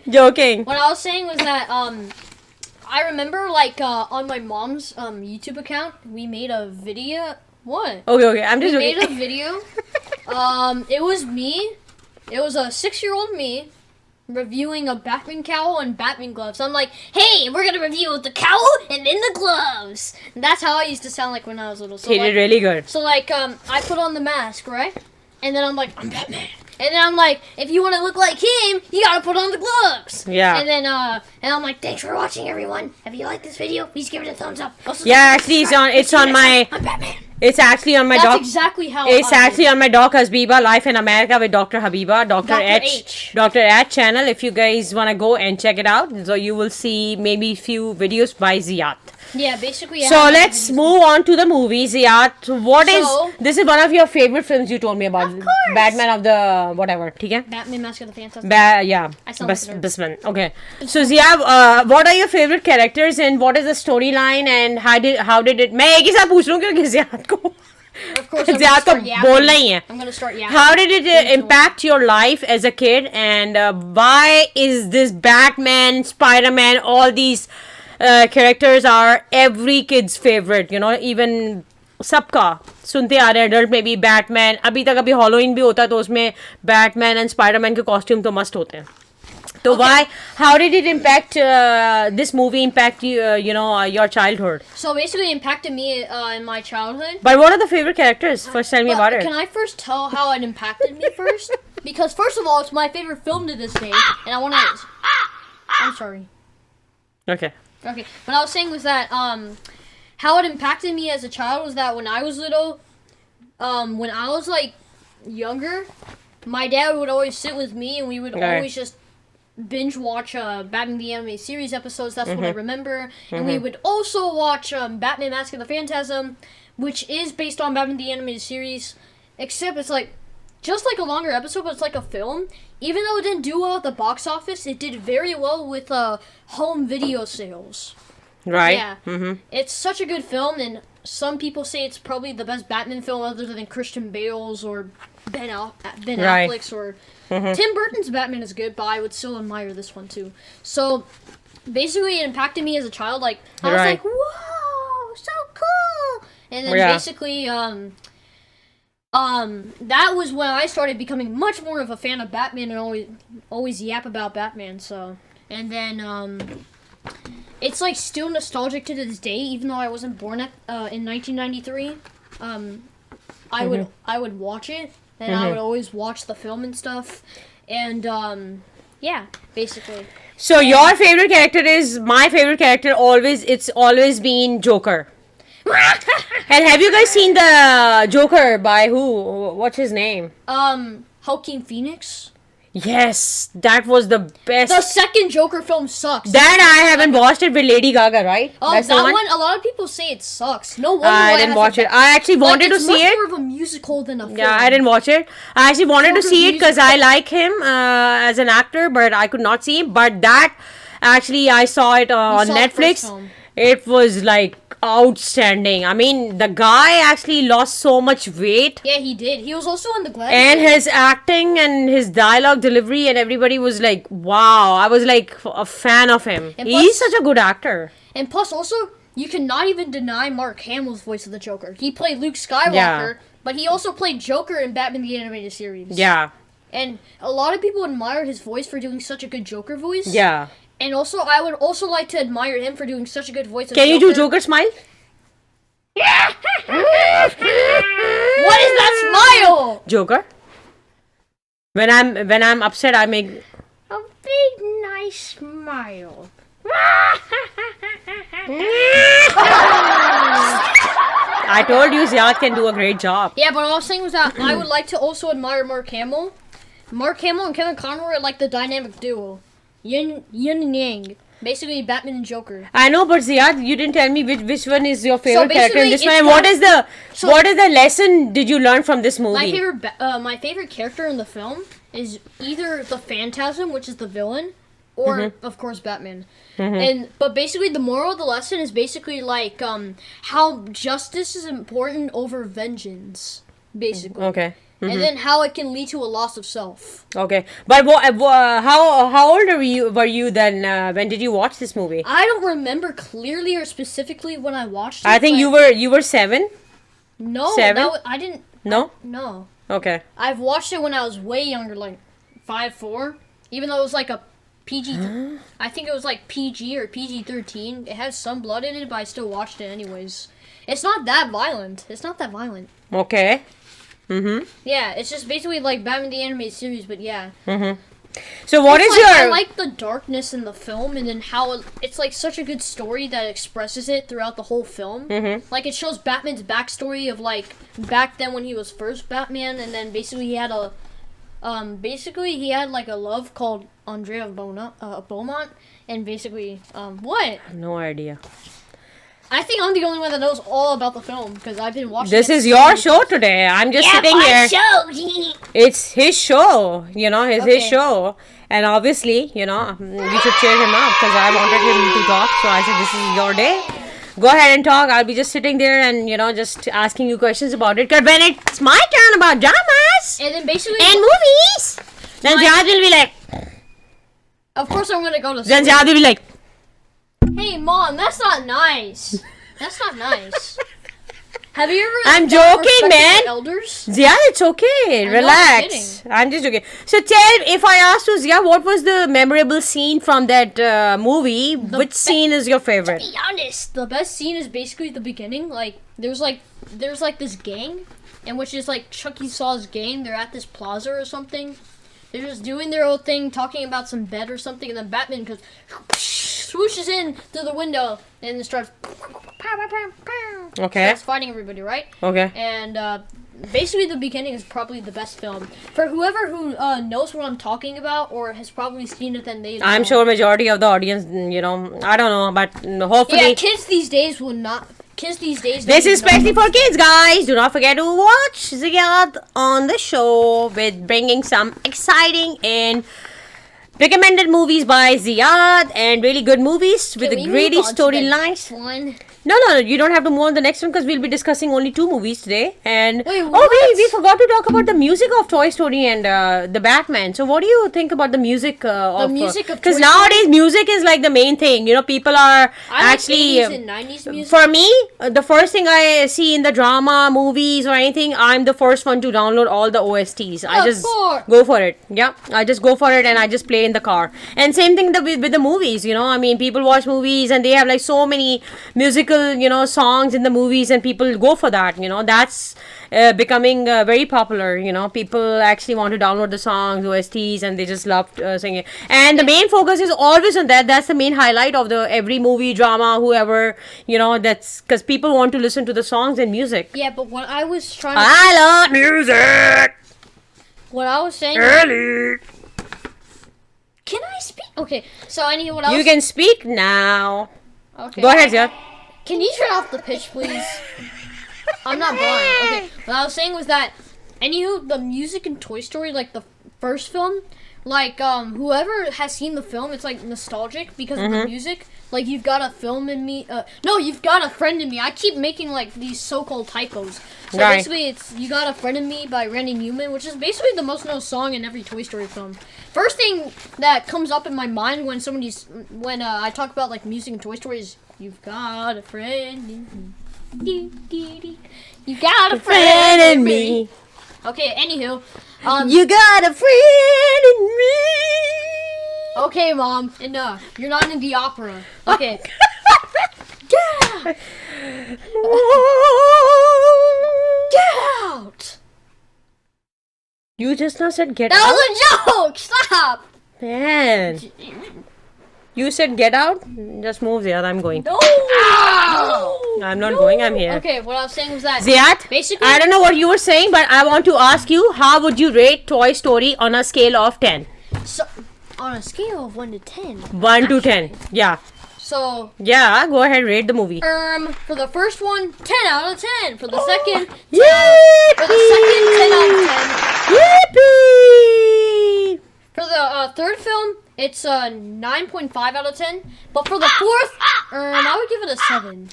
Joking. What I was saying was that I remember like on my mom's YouTube account, we made a video. What? Okay. I'm just We made joking. a video. It was me. It was a 6-year-old me reviewing a Batman cowl and Batman gloves. I'm like, hey, we're gonna review the cowl and then the gloves. And that's how I used to sound like when I was little. So He did really good. So like I put on the mask, right? And then I'm like, I'm Batman. And then I'm like, if you want to look like him, you gotta put on the gloves. Yeah. And then and I'm like, thanks for watching, everyone. If you like this video, please give it a thumbs up. Also, Yeah, actually, it's on my. I'm Batman. It's actually on my That's doc. exactly how. It's I actually on my doc Habiba Life in America with Dr. Habiba, Dr. H. Dr. H channel. If you guys wanna go and check it out, so you will see maybe few videos by Ziyad. Yeah, basically. So let's move on to the movie, Ziyad. This is one of your favorite films you told me about. Of course. Batman of the whatever. ठीक है? Batman Mask of the Phantasm. Yeah. I sound like a nerd. Basman. Okay. So Ziyad, what are your favorite characters and what is the storyline and how did it? मैं एक ही साथ पूछ रहा हूँ क्योंकि Ziyad को Of course, I'm gonna ज़्यादा start तो yapping. बोलना ही है. I'm gonna start yapping. How did it impact your life as a kid, and why is this Batman, Spider-Man, all these characters are every kid's favorite? You know, even सबका सुनते आ रहे हैं adult में भी Batman. अभी तक अभी Halloween भी होता है तो उसमें बैटमैन एंड स्पाइडरमैन के कॉस्ट्यूम तो मस्ट होते हैं. So why? How did it impact this movie? Impact you know, your childhood? So basically, it impacted me in my childhood. But what are the favorite characters? First, tell me about it. Can I first tell how it impacted me first? Because first of all, it's my favorite film to this day, and I want to. I'm sorry. Okay. Okay, what I was saying was that how it impacted me as a child was that when I was little, when I was like younger, my dad would always sit with me, and we would always just binge watch Batman the Animated Series episodes. That's what I remember. And we would also watch Batman Mask of the Phantasm, which is based on Batman the Animated Series, except it's like just like a longer episode, but it's like a film. Even though it didn't do well at the box office, it did very well with home video sales. Right. Yeah. It's such a good film, and some people say it's probably the best Batman film other than Christian Bale's or Ben Affleck's or Tim Burton's Batman is good, but I would still admire this one too. So basically, it impacted me as a child. Like I was like, "Whoa, so cool!" And then basically, that was when I started becoming much more of a fan of Batman and always yap about Batman. So, and then it's like still nostalgic to this day, even though I wasn't born in 1993. I would watch it, and I would always watch the film and stuff, and yeah, basically. So your favorite character is my favorite character. It's always been Joker. And have you guys seen the Joker by who? What's his name? Joaquin Phoenix. Yes, that was the best. The second Joker film sucks. That I haven't watched it with Lady Gaga, right? Oh, that's that the one. A lot of people say it sucks. No wonder why I didn't watch it. I actually wanted to see It's it. much more of a musical than a film. Yeah, I didn't watch it. I actually wanted to Joker's see it because I like him as an actor, but I could not see him. But that actually, I saw it on saw the Netflix. first film. It was like outstanding. I mean, the guy actually lost so much weight. Yeah, he did. He was also in the Gladiator. And his acting and his dialogue delivery and everybody was like, wow. I was like a fan of him. And He's plus- such a good actor. And plus, also, you cannot even deny Mark Hamill's voice of the Joker. He played Luke Skywalker, but he also played Joker in Batman the Animated Series. Yeah. And a lot of people admire his voice for doing such a good Joker voice. Yeah. And also, I would also like to admire him for doing such a good voice of Can Joker. you do Joker smile? What is that smile? Joker? When I'm upset, I make A big, nice smile. I told you Ziyad can do a great job. Yeah, but what I was saying was that I would like to also admire Mark Hamill. Mark Hamill and Kevin Conroy are like the dynamic duo. Yin and yang. Basically, Batman and Joker. I know, but Ziyad, you didn't tell me which one is your favorite character in this basically, one. it's What is the lesson did you learn from this movie? My favorite character in the film is either the Phantasm, which is the villain, or of course Batman. But basically, the moral of the lesson is basically like how justice is important over vengeance. Basically. Okay. And then how it can lead to a loss of self. Okay. But how old were you then? When did you watch this movie? I don't remember clearly or specifically when I watched it. I think but you were 7. No, 7? I didn't. No. No. Okay. I've watched it when I was way younger, like 5'4". Even though it was like a PG, I think it was like PG or PG-13. It has some blood in it, but I still watched it anyways. It's not that violent. Okay. Yeah, it's just basically like Batman the Animated Series, but yeah. So what is I your? like the darkness in the film, and then how it's like such a good story that expresses it throughout the whole film. Like it shows Batman's backstory of like back then when he was first Batman, and then basically he had like a love called Andrea Beaumont, and basically what? No idea. I think I'm the only one that knows all about the film because I've been watching. This it is so your many show times. today. I'm just sitting here. It's his show, it's his Okay. show. And obviously, we should cheer him up because I wanted him to talk. So I said, this is your day. Go ahead and talk. I'll be just sitting there and just asking you questions about it. Cause when it's my turn about dramas And then basically, and movies, then Ziyad will be like. of course, I'm gonna go to. Then sleep. Ziyad will be like. Hey, Mom, that's not nice. That's not nice. Have you ever? I'm never joking, respected man. your Elders. Ziyad, it's okay. I'm Relax. I'm just joking. So if I asked you, Ziyad, what was the memorable scene from that movie? Which scene is your favorite? Be honest. The best scene is basically the beginning. Like there's this gang, and which is like Chucky Saw's gang. They're at this plaza or something. They're just doing their own thing, talking about some bed or something, and then Batman goes swooshes in through the window and then starts Okay. starts fighting everybody, right? Okay. And basically the beginning is probably the best film. For whoever who knows what I'm talking about or has probably seen it, then they know. I'm sure majority of the audience, I don't know, but hopefully. Yeah, kids these days will not. Kids these days. This don't is even know especially about for kids, guys. Do not forget to watch Ziyad on the show with bringing some exciting and recommended movies by Ziyad and really good movies with Can the we greatest move on to the storylines. next one? No, you don't have to move on the next one because we'll be discussing only 2 movies today. And Wait, oh, what? we forgot to talk about the music of Toy Story and the Batman. So, what do you think about the music of? music of Because Toy nowadays music is like the main thing. People are I actually. like 80s and 90s music. For me, the first thing I see in the drama, movies, or anything, I'm the first one to download all the OSTs. I Of just course. go for it. Yeah, I just go for it and I just play in the car. And same thing with the movies. People watch movies and they have like so many musical, songs in the movies, and people go for that. That's becoming very popular. People actually want to download the songs, OSTs, and they just love singing. And the main focus is always on that. That's the main highlight of the every movie, drama, whoever. That's because people want to listen to the songs and music. Yeah, but what I was trying to, I love music. what I was saying. Early. Can I speak? Okay, so I need what else. You can speak now. Okay. Go ahead, Ziyad. Can you turn off the pitch, please? I'm not blind. Okay, what I was saying was that, anywho, the music in Toy Story, like the first film, like whoever has seen the film, it's like nostalgic because of the music. Like you've got a film in me. No, you've got a friend in me. I keep making like these so-called typos. So Right. basically, it's "You Got a Friend in Me" by Randy Newman, which is basically the most known song in every Toy Story film. First thing that comes up in my mind when I talk about like music in Toy Story is "You've got a friend in me." You got a friend in me. Okay, anywho. You got a friend in me. Okay, Mom, enough. You're not in the opera. Okay. Get out! Get out! You just now said get That out. was a joke! Stop! Man. You said get out? Just move, Ziyad. I'm going. No! I'm not going. I'm here. Okay, what I was saying was that Ziyad, basically I don't know what you were saying, but I want to ask you, how would you rate Toy Story on a scale of 10? so, on a scale of 1 to 10. 1 to 10. Yeah. So, Yeah, go ahead, rate the movie. for the first one, 10 out of 10. For the second, 10 Yippee! For the second, 10 out of 10. Yippee! For the third film, it's a 9.5 out of 10. But for the fourth, I would give it a 7.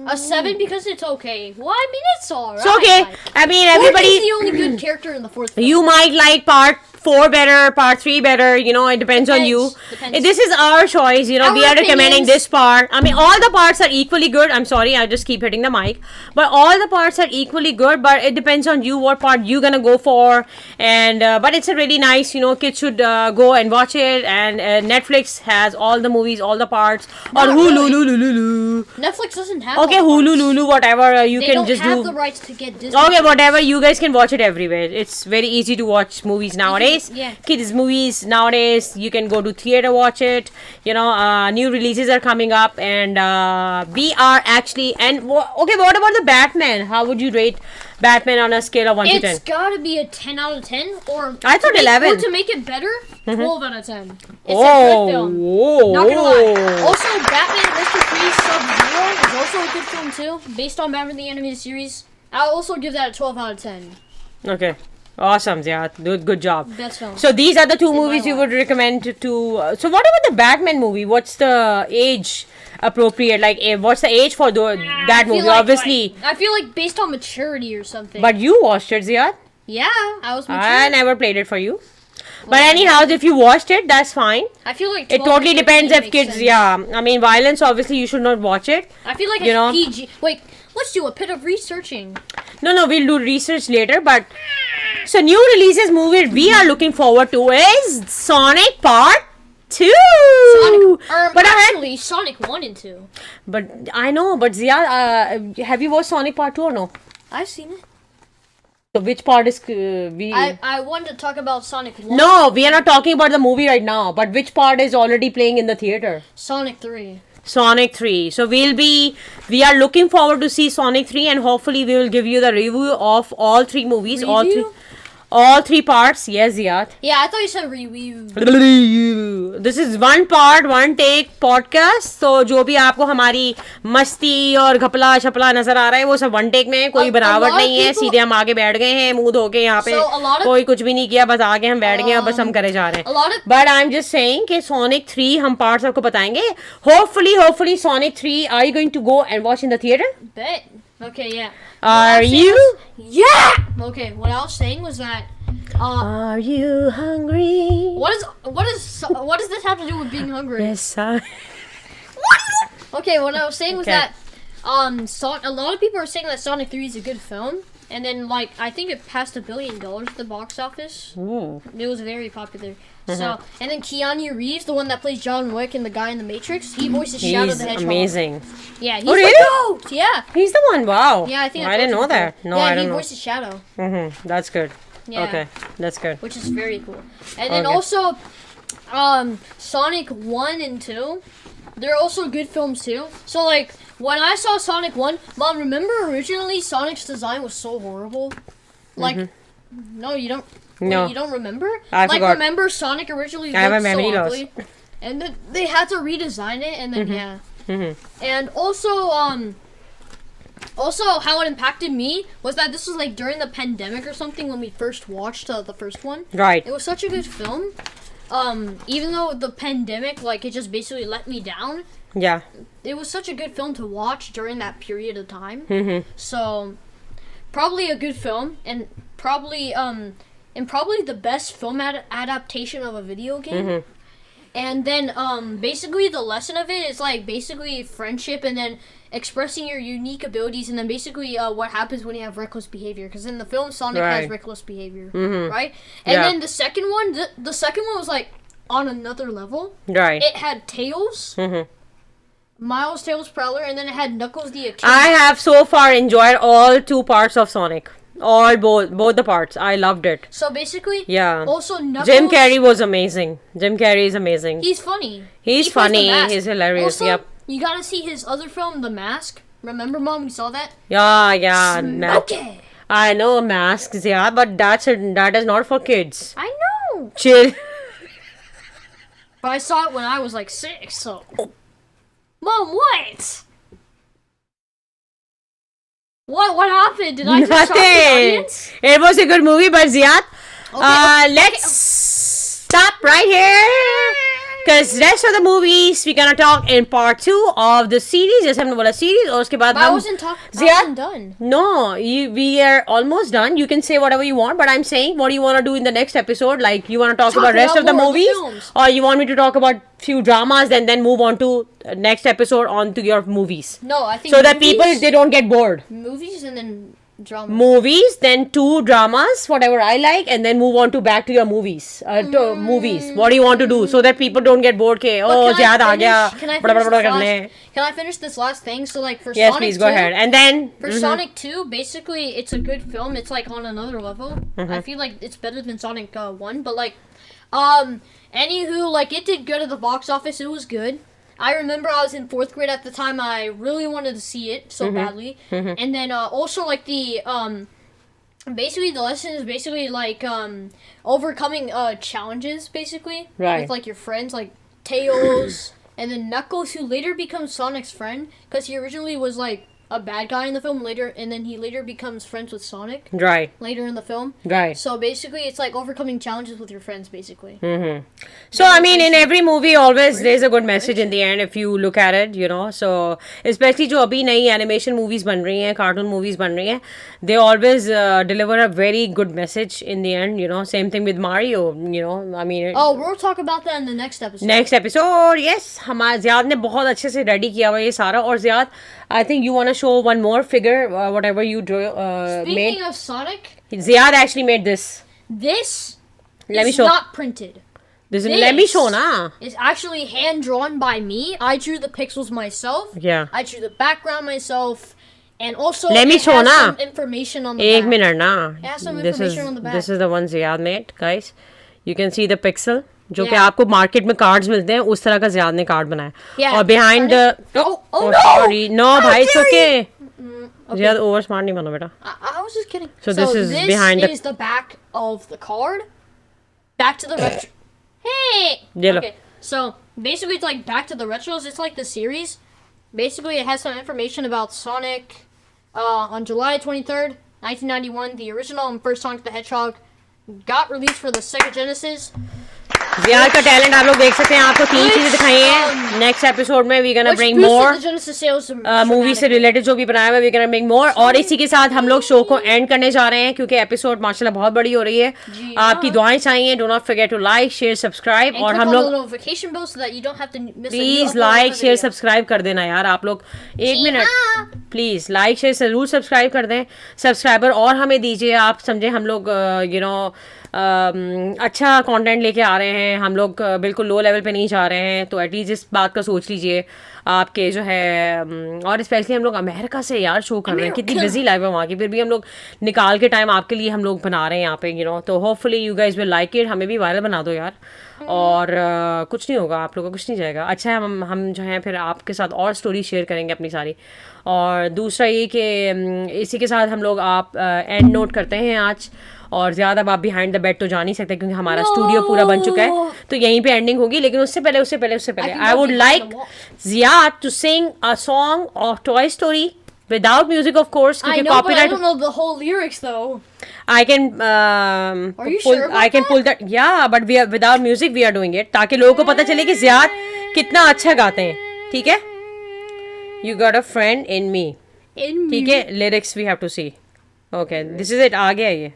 A 7 because it's okay. Well, I mean, it's alright. It's okay. I mean, Forky's everybody. the only good character in the fourth film. You might like part 4 better, part 3 better, it depends on you. Depends. This is our choice, we are recommending opinions. this part. I mean, all the parts are equally good. I'm sorry, I just keep hitting the mic. But all the parts are equally good, but it depends on you what part you gonna go for. And but it's a really nice, kids should go and watch it. And Netflix has all the movies, all the parts. Not Or Hulu, really. Lulu. Netflix doesn't have Okay, all the Hulu, parts. Lulu, whatever you They can don't just have do. the rights to get Disney. Okay, whatever, you guys can watch it everywhere. It's very easy to watch movies nowadays. Yeah. Kids movies nowadays, you can go to theater, watch it. New releases are coming up, and we are actually. And okay, what about the Batman? How would you rate Batman on a scale of 1 to 10? It's gotta be a 10 out of 10, or I thought to make- 11. Or to make it better, 12 out of 10. It's a Oh, good film. whoa, Not gonna lie. whoa. Also, Batman Mr. Freeze Sub-Zero is also a good film too, based on Batman the Animated Series. I'll also give that a 12 out of 10. Okay, awesome, yeah, good job. Best film. So these are the 2 my movies you life. would recommend to. So what about the Batman movie? What's the age appropriate? Like, what's the age for that I feel movie? like, Obviously. I feel like based on maturity or something. But you watched it, Ziyad. yeah, I was mature. I never played it for you. But anyhow, if you watched it, that's fine. I feel like It 12 totally or 13 depends if makes kids, sense. yeah. I mean, violence, obviously, you should not watch it. I feel like You it's know. PG. Wait, let's do a bit of researching. No, we'll do research later. But so new releases movie we are looking forward to is Sonic Part 2. But Actually, Sonic 1 and 2. but I know. But Ziyad, have you watched Sonic Part 2 or no? I've seen it. So which part is we? I wanted to talk about Sonic 1. No, we are not talking about the movie right now. But which part is already playing in the theater? Sonic 3. Sonic 3. So we are looking forward to see Sonic 3, and hopefully we will give you the review of all three movies, Review? all three parts. Yes, Ziyad. Yeah, I thought you said review. This is one part, one take podcast. So जो भी आपको हमारी मस्ती और घपला छपला नजर आ रहा है वो सब वन टेक में है. कोई A बनावट lot of नहीं है. people- सीधे हम आगे बैठ गए हैं मुंह धो के यहाँ पे. So, a lot of- कोई कुछ भी नहीं किया, बस आगे हम बैठ गए हैं और बस हम करे जा रहे a lot हैं. of- But I'm just saying कि Sonic 3 हम parts आपको बताएंगे. Hopefully Sonic 3 are you going to go and watch in the theater? Bet. Okay, yeah. Are What I was saying you? was- yeah! Okay, what I was saying was that Are you hungry? what does this have to do with being hungry? Yes, I. Okay, what I was saying was Okay. that a lot of people are saying that Sonic 3 is a good film, and then like I think it passed $1 billion at the box office. Ooh. It was very popular. So, and then Keanu Reeves, the one that plays John Wick and the guy in the Matrix, he voices Shadow He's the Hedgehog. amazing. Yeah, he's Oh, the really? goat. Yeah. He's the one. Wow. Yeah, I think I didn't know that. No, yeah, I he don't know. voices Shadow, That's good. Yeah. Okay, that's good. which is very cool. And then Okay. also, Sonic 1 and 2, they're also good films too. So like when I saw Sonic 1, Mom, remember originally Sonic's design was so horrible? Like, no, you don't. Wait, No. you don't remember? I like forgot. remember Sonic originally I have a looked memory so loss. ugly, and then they had to redesign it, and then and also how it impacted me was that this was like during the pandemic or something when we first watched the first one. Right. It was such a good film. Even though the pandemic, like, it just basically let me down, Yeah. it was such a good film to watch during that period of time. So, probably a good film, and probably the best film adaptation of a video game. And then, basically the lesson of it is like basically friendship, and then expressing your unique abilities, and then basically what happens when you have reckless behavior. Because in the film, Sonic has Right. reckless behavior, right? And Yeah. then the second one, the second one was like on another level. Right. It had Tails, Miles Tails Prowler, and then it had Knuckles the Echidna. I have so far enjoyed all two parts of Sonic. Both the parts. I loved it. So basically, Yeah. also Knuckles. Jim Carrey was amazing. Jim Carrey is amazing. He's funny. He's He plays the funny. Mask. He's hilarious. Also, Yep. you gotta see his other film, The Mask. Remember, Mom, we saw that? Yeah. Okay. I know masks, yeah, but that is not for kids. I know. Chill. But I saw it when I was like 6, so. Mom, what? What happened? Did I just shock the Nothing. audience? It was a good movie, but Ziyad, Okay, let's stop right here. Because rest of the movies we're gonna talk in part 2 of the series. जैसे हमने बोला series और उसके बाद But I हम wasn't Ziyad, done. no, we are almost done. You can say whatever you want, but I'm saying what do you want to do in the next episode? Like you want to talk Talk about rest about of the more of the movies, films. or you want me to talk about few dramas and then move on to next episode on to your movies, No, I think so that people they don't get bored. movies and then drama. Movies, then 2 dramas, whatever I like, and then move on to back to your movies. To movies. What do you want to do so that people don't get bored? Ke, But oh, can I zyada aa finish- gaya. Can I Bada, finish bada, bada this karne. last? Can I finish this last thing? So like for Yes, Sonic please 2, go ahead. And then For Sonic 2, basically, it's a good film. It's like on another level. I feel like it's better than Sonic 1, but like, anywho, like it did good at the box office. It was good. I remember I was in 4th grade at the time. I really wanted to see it so badly. And then also like the basically the lesson is basically like overcoming challenges basically Right. with like your friends like Tails and then Knuckles, who later becomes Sonic's friend because he originally was like a bad guy in the film later, and then he later becomes friends with Sonic Right. later in the film. Right. So basically, it's like overcoming challenges with your friends, basically. So I mean, in every movie, always there's a good message in the end if you look at it, you know. So especially जो अभी नई animation movies बन रही हैं, cartoon movies बन रही हैं, they always deliver a very good message in the end, you know. Same thing with Mario, you know. I mean. Oh, we'll talk about that in the next episode. Next episode, yes. हमारा Ziyad ने बहुत अच्छे से ready किया हुआ ये सारा और Ziyad, I think you want to show one more figure, whatever you drew, Speaking made. of Sonic, Ziyad actually made this. this Let me is show. not printed. This let me show, na. It's actually hand drawn by me. I drew the pixels myself. Yeah. I drew the background myself, and also Let me it show has na. some information on the एक back. Minute ना. It has some This is information on the back. this is the one Ziyad made, guys. You can see the pixel. जो कि Yeah. आपको market में cards मिलते हैं उस तरह का ज़ियाद ने कार्ड बनाया. Yeah. और behind Oh no! sorry, no भाई, it's okay. Okay. Ziyad over smart नहीं बनो बेटा. I was just kidding. So this is behind the- is the back of the card. Back to the retro. Hey. ये लो. Okay. So basically, it's like Back to the Retros. It's like the series. Basically, it has some information about Sonic. On July 23rd, 1991, the original and first Sonic the Hedgehog got released for the Sega Genesis. Ziyad का talent आप लोग देख सकते हैं. आपको 3 चीजें दिखाई हैं. नेक्स्ट एपिसोड में we gonna Which bring boosted more the Genesis sales movie से रिलेटेड जो भी बनाया हुआ है वी गोना ब्रिंग मोर. और इसी के साथ हम लोग शो को एंड करने जा रहे हैं क्योंकि एपिसोड माशाल्लाह बहुत बड़ी हो रही है. आपकी दुआएं चाहिए. Do not forget to like share subscribe. और हम लोग notification bell so that you don't have to miss a new please upload like of a share video. Subscribe कर देना यार आप लोग. एक मिनट प्लीज लाइक शेयर जरूर सब्सक्राइब कर दें. सब्सक्राइबर और हमें दीजिए. आप समझे हम लोग यू नो अच्छा कंटेंट लेके आ रहे हैं. हम लोग बिल्कुल लो लेवल पे नहीं जा रहे हैं. तो एटलीस्ट इस बात का सोच लीजिए आपके जो है. और स्पेशली हम लोग अमेरिका से यार शो कर रहे हैं. कितनी बिजी लाइफ है वहाँ की, फिर भी हम लोग निकाल के टाइम आपके लिए हम लोग बना रहे हैं यहाँ पे यू नो. तो hopefully you guys will like it. हमें भी वायरल बना दो यार. और कुछ नहीं होगा, आप लोगों को कुछ नहीं जाएगा. अच्छा है हम जो है फिर आपके साथ और स्टोरी शेयर करेंगे अपनी सारी. और दूसरा ये कि इसी के साथ हम लोग आप एंड नोट करते हैं आज. और ज़्यादा अब आप बिहाइंड द बेड तो जा नहीं सकते क्योंकि हमारा स्टूडियो पूरा बन चुका है. तो यहीं पे एंडिंग होगी. लेकिन उससे पहले आई would like Ziyad to sing a song of Toy Story without music of course I क्योंकि know, but I copyright. don't know the whole lyrics though. I can Are you pull, sure about I can that? pull that. Yeah, but we are without music we are doing it ताकि लोगों को पता चले कि Ziyad कितना अच्छा गाते हैं. ठीक है. You got a friend in me. In ठीक है. Lyrics we have to see. Okay, this is it. आ गया ये.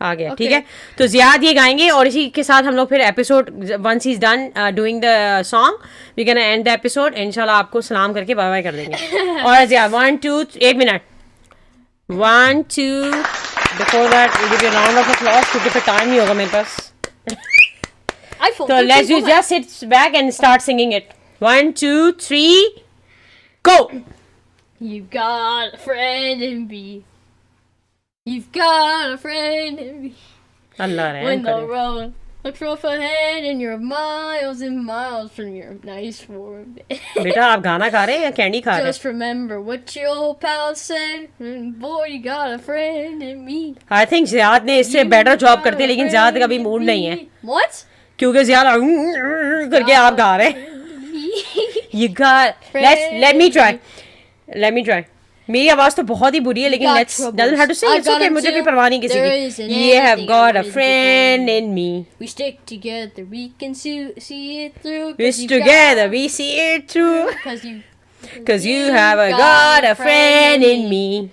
आ गया. ठीक है. तो Ziyad ये गाएंगे और इसी के साथ हम लोग फिर episode once he's done doing the song we're gonna end the episode. इंशाल्लाह आपको सलाम करके बाय बाय कर देंगे. और Ziyad 1 2 1 minute 1 2 before that we'll give you a round of applause क्योंकि फिर टाइम नहीं होगा मेरे पास. iPhone. So let's you just sit back and start singing it. 1 2 3 go. You've got a friend in me. You've got a friend in me. अल्लाह रहम When the करे. road looks rough ahead and you're miles and miles from your nice warm bed. बेटा आप गाना गा रहे हैं या candy खा रहे हैं? Just remember what your old pal said. And boy, you got a friend in me. I think Ziyad ने इससे बेटर जॉब करते हैं लेकिन Ziyad का भी मूड नहीं है What? क्योंकि Ziyad करके आप गा रहे हैं. You got let me try. मेरी आवाज तो बहुत ही बुरी है लेकिन let's doesn't have to sing. It's okay. मुझे कोई परवाह नहीं किसी की. You have got a friend in me. We stick together, we can see it through. We're together, we see it through. Cause you have got a friend in me.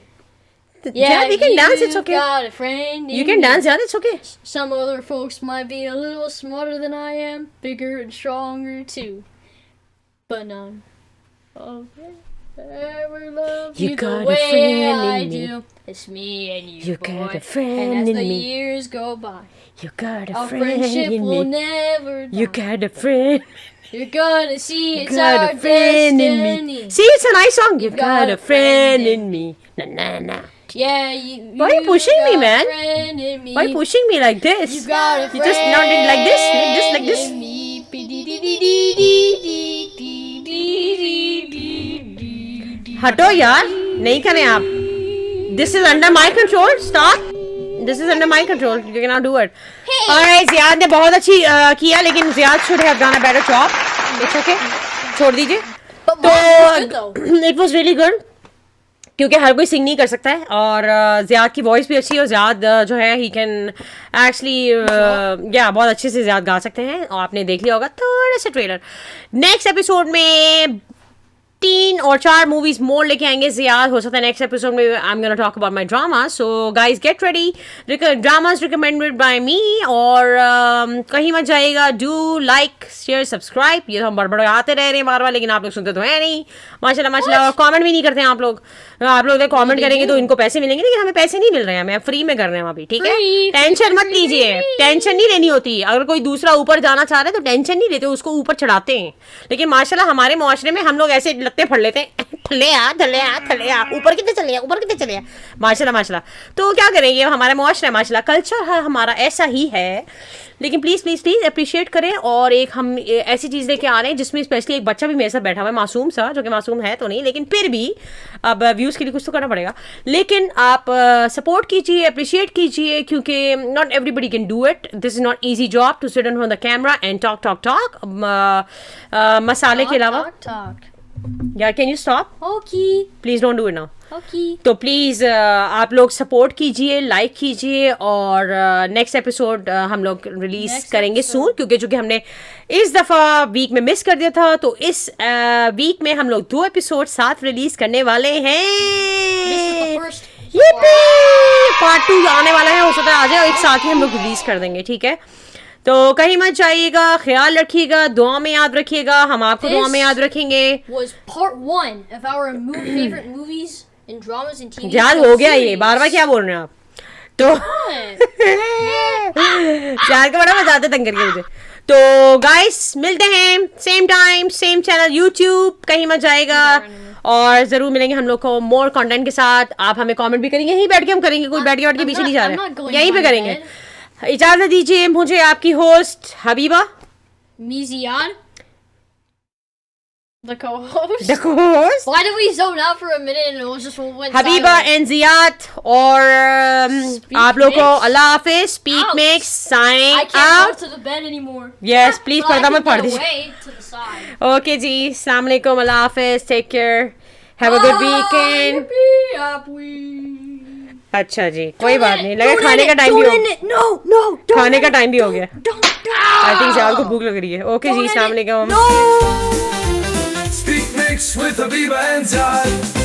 Yeah, we can dance. It's okay. Got a friend in You can me. dance. Yeah, it's okay. Some other folks might be a little smarter than I am, bigger and stronger too. But none of them ever love You you got the a way friend I in me. do. It's me and you, You boy. got a friend and as in the me. years go by, You got a our friend friendship in will me. never die. You got a friend. You're gonna see it's got our a friend in destiny. me. See, it's a nice song. You got a friend in me. Na na na. Yeah, Why are you pushing me, got a man? friend in me. Why are you pushing me like this? You got a You just not did like this, like this. friend in me. हटो यार, नहीं करें आप. This is under my control. Stop. This is under my control. You cannot do it. Alright, Ziyad ने बहुत अच्छी किया लेकिन Ziyad should have done a better job. It's okay. छोड़ दीजिए. But mine was good though. It was really good. क्योंकि हर कोई सिंग नहीं कर सकता है, और ज़ियाद की वॉइस भी अच्छी है, और ज़ियाद जो है ही कैन एक्चुअली या बहुत अच्छे से ज़ियाद गा सकते हैं, और आपने देख लिया होगा थोड़ा सा ट्रेलर। नेक्स्ट एपिसोड में 3 और 4 मूवीज मोर लेके आएंगे ज़ियाद। हो सकता है नेक्स्ट एपिसोड में I am gonna talk about my drama, so guys get ready, dramas recommended by me. और कहीं मत जाइएगा, डू लाइक शेयर सब्सक्राइब। ये तो हम बड़बड़ आते रह रहे हैं बार बार, लेकिन आप लोग सुनते तो है नहीं। माशाल्लाह माशाल्लाह, कमेंट भी नहीं करते हैं आप लोग। आप लोग कमेंट करेंगे तो इनको पैसे मिलेंगे, लेकिन हमें पैसे नहीं मिल रहे हैं, हमें फ्री में कर रहे हैं अभी, ठीक है। टेंशन मत लीजिए, टेंशन नहीं लेनी होती। अगर कोई दूसरा ऊपर जाना चाह रहे हैं तो टेंशन नहीं लेते, उसको ऊपर चढ़ाते हैं। लेकिन माशाल्लाह हमारे मुआशरे में हम लोग ऐसे लगते फड़ लेते हैं, थले आ थले आ थले आ, ऊपर कितने चले आ, ऊपर कितने चले आ, माशाल्लाह माशाल्लाह। तो क्या करेंगे, हमारा मुआशरा है माशाल्लाह, कल्चर है हमारा ऐसा ही है। लेकिन प्लीज़ प्लीज़ प्लीज़ अप्रिशिएट करें। और एक हम ऐसी चीज़ लेके आ रहे हैं जिसमें स्पेशली एक बच्चा भी मेरे साथ बैठा हुआ है, मासूम सा, जो कि मासूम है तो नहीं, लेकिन फिर भी अब व्यूज़ के लिए कुछ तो करना पड़ेगा। लेकिन आप सपोर्ट कीजिए, अप्रिशिएट कीजिए, क्योंकि not everybody can do it. This is not easy job to sit on the camera and talk talk talk. मसाले के अलावा यार, can you stop? Okay, please don't do it now. Okay, तो please आप लोग support कीजिए, like कीजिए, और नेक्स्ट एपिसोड हम लोग रिलीज करेंगे सून, क्योंकि चूँकि हमने इस दफ़ा वीक में मिस कर दिया था, तो इस वीक में हम लोग 2 एपिसोड साथ रिलीज करने वाले हैं। पार्ट 2 आने वाला है, हो सकता है आ जाए, एक साथ ही हम लोग रिलीज कर देंगे, ठीक है। तो कहीं मत जाइएगा, ख्याल रखिएगा, दुआ में याद रखिएगा, हम आपको दुआ में याद रखेंगे। was part 1 of our favorite movies and dramas and TV याद हो गया, ये बार बार क्या बोल रहे हैं आप? तो यार का बड़ा मजा आता है तंग करके मुझे। तो गाइस मिलते हैं same time same channel YouTube, कहीं मत जाएगा, और जरूर मिलेंगे हम लोग को मोर कंटेंट के साथ। आप हमें कमेंट भी करेंगे, यहीं बैठ के हम करेंगे, कोई बैठ के पीछे नहीं जा रहा है, यहीं पे करेंगे। इजाजत दीजिए मुझे, आपकी host Habiba, me, Ziyad, the co-host. the co-host, Why did we zone out for a minute and it was just went Habiba silent? And Ziyad, और आप लोग को Mix. अल्लाह हाफिज, speak Ouch. Mix I sign can't out. go to the bed anymore. Yes please But I पर्दा can मत फाड़ get दीजिए। away to the side. Okay जी, अस्सलाम वालेकुम, अल्लाह हाफिज, take care, have a good weekend. अच्छा जी, कोई बात नहीं, लगे खाने का टाइम भी हो गया, No, खाने का टाइम भी हो गया। don't. आई थिंक ज़ियाद को भूख लग रही है। ओके जी, अस्सलाम वालेकुम। Speak mix with Habiba and Ziyad.